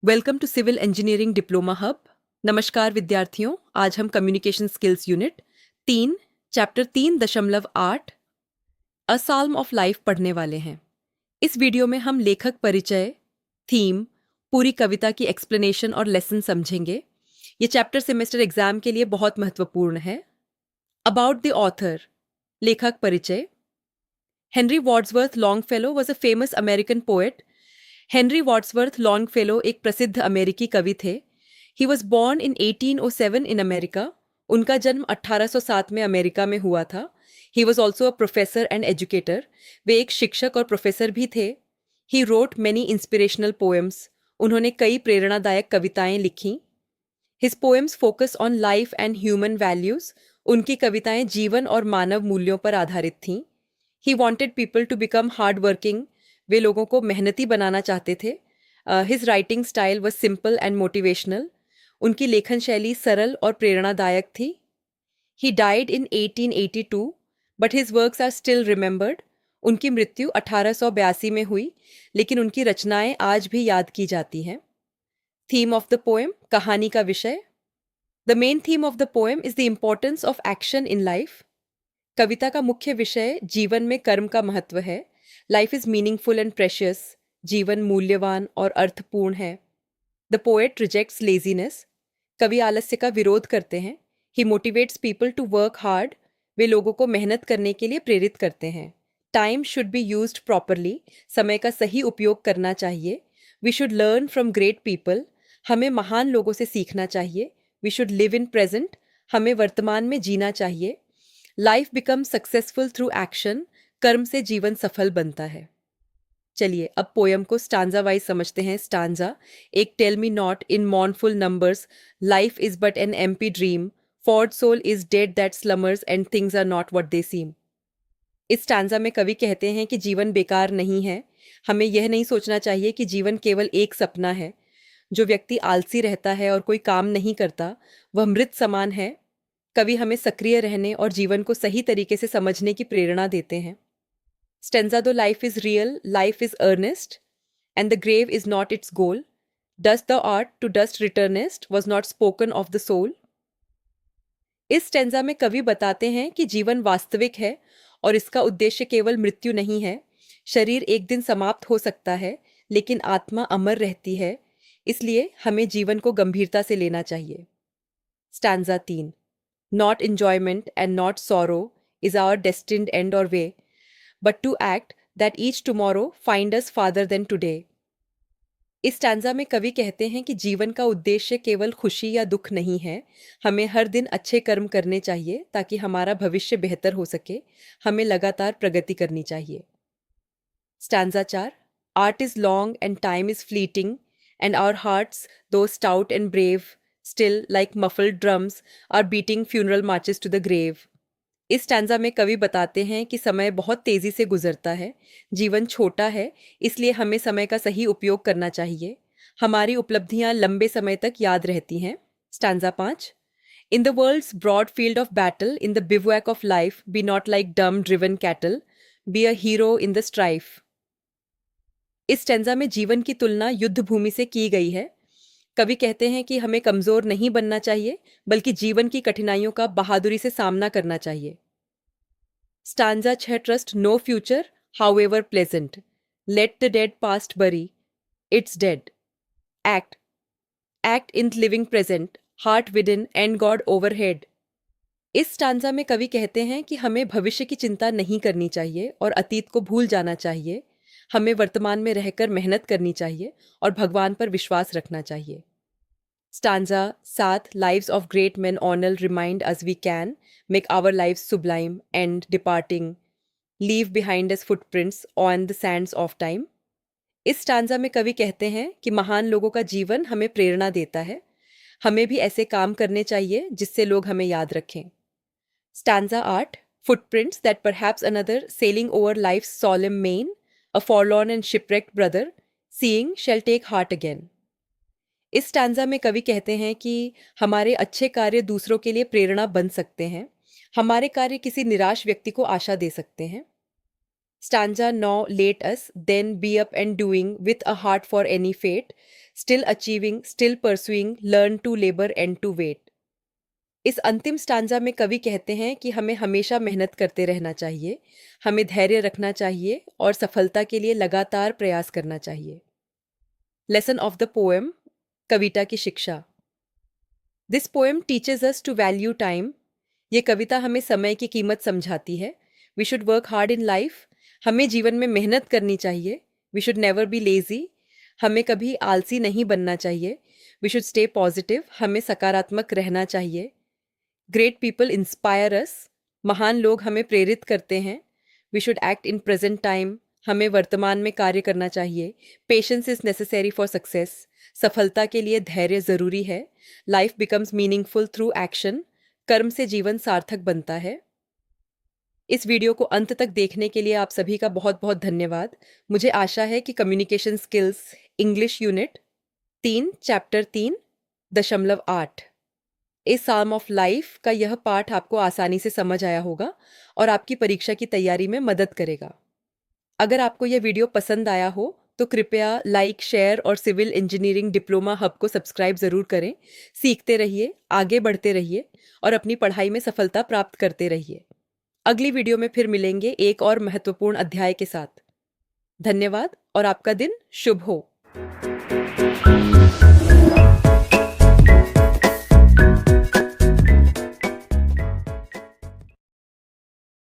Welcome to civil engineering diploma hub. नमस्कार विद्यार्थियों, आज हम communication skills unit 3 chapter 3.8 a psalm of life पढ़ने वाले हैं। इस वीडियो में हम लेखक परिचय, थीम, पूरी कविता की एक्सप्लेनेशन और लेसन समझेंगे। ये चैप्टर सेमेस्टर एग्जाम के लिए बहुत महत्वपूर्ण है। About the author. लेखक परिचय। Henry Wadsworth Longfellow was a famous American poet. Henry Wadsworth Longfellow एक प्रसिद्ध अमेरिकी कवि थे। He was born in 1807 in America. उनका जन्म 1807 में अमेरिका में हुआ था। He was also a professor and educator. वे एक शिक्षक और प्रोफेसर भी थे। He wrote many inspirational poems. उन्होंने कई प्रेरणादायक कविताएं लिखीं। His poems focus on life and human values. उनकी कविताएं जीवन और मानव मूल्यों पर आधारित थीं। He wanted people to become hard working. वे लोगों को मेहनती बनाना चाहते थे। His writing style was simple and motivational. उनकी लेखन शैली सरल और प्रेरणादायक थी। He died in 1882 but his works are still remembered. उनकी मृत्यु 1882 में हुई, लेकिन उनकी रचनाएं आज भी याद की जाती हैं। थीम ऑफ द पोएम, कहानी का विषय। The main theme of the poem is the importance of action in life. कविता का मुख्य विषय जीवन में कर्म का महत्व है। Life is meaningful and precious. जीवन मूल्यवान और अर्थपूर्ण है। The poet rejects laziness. कवि आलस्य का विरोध करते हैं। He motivates people to work hard. वे लोगों को मेहनत करने के लिए प्रेरित करते हैं। Time should be used properly. समय का सही उपयोग करना चाहिए। We should learn from great people. हमें महान लोगों से सीखना चाहिए। We should live in present. हमें वर्तमान में जीना चाहिए। Life become successful through action. कर्म से जीवन सफल बनता है। चलिए अब पोयम को स्टांजा वाइज समझते हैं। स्टांजा एक tell me not in mournful numbers, life is but an empty dream, for the soul is dead that slumbers and things are not what they seem. इस स्टांजा में कवि कहते हैं कि जीवन बेकार नहीं है। हमें यह नहीं सोचना चाहिए कि जीवन केवल एक सपना है। जो व्यक्ति आलसी रहता है और कोई काम नहीं करता, वह मृत समान है। कवि हमें सक्रिय रहने और जीवन को सही तरीके से समझने की प्रेरणा देते हैं। स्टेंजा दो life is real, life is earnest, and the grave is not its goal. Dust the art to dust returnest was not spoken of the soul. इस स्टेंजा में कवि बताते हैं कि जीवन वास्तविक है और इसका उद्देश्य केवल मृत्यु नहीं है। शरीर एक दिन समाप्त हो सकता है, लेकिन आत्मा अमर रहती है। इसलिए हमें जीवन को गंभीरता से लेना चाहिए। Stanza 3। Not enjoyment and not sorrow is our destined end or way, but to act that each tomorrow find us farther than today. इस स्टैंजा में कवि कहते हैं कि जीवन का उद्देश्य केवल खुशी या दुख नहीं है। हमें हर दिन अच्छे कर्म करने चाहिए ताकि हमारा भविष्य बेहतर हो सके। हमें लगातार प्रगति करनी चाहिए। Stanza 4। Art is long and time is fleeting, and our hearts, though stout and brave, still like muffled drums are beating funeral marches to the grave. इस स्टैंजा में कवि बताते हैं कि समय बहुत तेजी से गुजरता है। जीवन छोटा है, इसलिए हमें समय का सही उपयोग करना चाहिए। हमारी उपलब्धियां लंबे समय तक याद रहती हैं। Stanza 5। In the world's broad field of battle, in the bivouac of life, be not like dumb driven cattle, be a hero in the strife. इस स्टैंजा में जीवन की तुलना युद्ध भूमि से की गई है। कवि कहते हैं कि हमें कमजोर नहीं बनना चाहिए, बल्कि जीवन की कठिनाइयों का बहादुरी से सामना करना चाहिए। Stanza 6। Trust no future however pleasant, let the dead past bury its dead, act act in living present, heart within and God overhead. इस स्टांजा में कवि कहते हैं कि हमें भविष्य की चिंता नहीं करनी चाहिए और अतीत को भूल जाना चाहिए। हमें वर्तमान में रहकर मेहनत करनी चाहिए और भगवान पर विश्वास रखना चाहिए। Stanza 7। Lives of great men honor remind us we can make our lives sublime and departing leave behind us footprints on the sands of time. इस स्टांजा में कवि कहते हैं कि महान लोगों का जीवन हमें प्रेरणा देता है। हमें भी ऐसे काम करने चाहिए जिससे लोग हमें याद रखें। Stanza 8। Footprints that perhaps another sailing over life's solemn main, a forlorn and shipwrecked brother, seeing shall take heart again. इस स्टैंजा में कवि कहते हैं कि हमारे अच्छे कार्य दूसरों के लिए प्रेरणा बन सकते हैं। हमारे कार्य किसी निराश व्यक्ति को आशा दे सकते हैं। Stanza 9, late us, then be up and doing, with a heart for any fate, still achieving, still pursuing, learn to labor and to wait. इस अंतिम स्टांजा में कवि कहते हैं कि हमें हमेशा मेहनत करते रहना चाहिए, हमें धैर्य रखना चाहिए और सफलता के लिए लगातार प्रयास करना चाहिए। लेसन ऑफ द पोएम, कविता की शिक्षा। This poem teaches us to value time. ये कविता हमें समय की कीमत समझाती है। We should work hard in life. हमें जीवन में मेहनत करनी चाहिए। We should never be lazy. हमें कभी आलसी नहीं बनना चाहिए। We should stay positive. हमें सकारात्मक रहना चाहिए। Great people inspire us. महान लोग हमें प्रेरित करते हैं। We should act in present time. हमें वर्तमान में कार्य करना चाहिए। Patience is necessary for success. सफलता के लिए धैर्य जरूरी है। Life becomes meaningful through action. कर्म से जीवन सार्थक बनता है। इस वीडियो को अंत तक देखने के लिए आप सभी का बहुत बहुत धन्यवाद। मुझे आशा है कि communication skills English unit 3 chapter 3.8 a psalm of life का यह पाठ आपको आसानी से समझ आया होगा और आपकी परीक्षा की तैयारी में मदद करेगा। अगर आपको यह वीडियो पसंद आया हो तो कृपया लाइक, शेयर और सिविल इंजीनियरिंग डिप्लोमा हब को सब्सक्राइब ज़रूर करें। सीखते रहिए, आगे बढ़ते रहिए और अपनी पढ़ाई में सफलता प्राप्त करते रहिए। अगली वीडियो में फिर मिलेंगे एक और महत्वपूर्ण अध्याय के साथ। धन्यवाद और आपका दिन शुभ हो।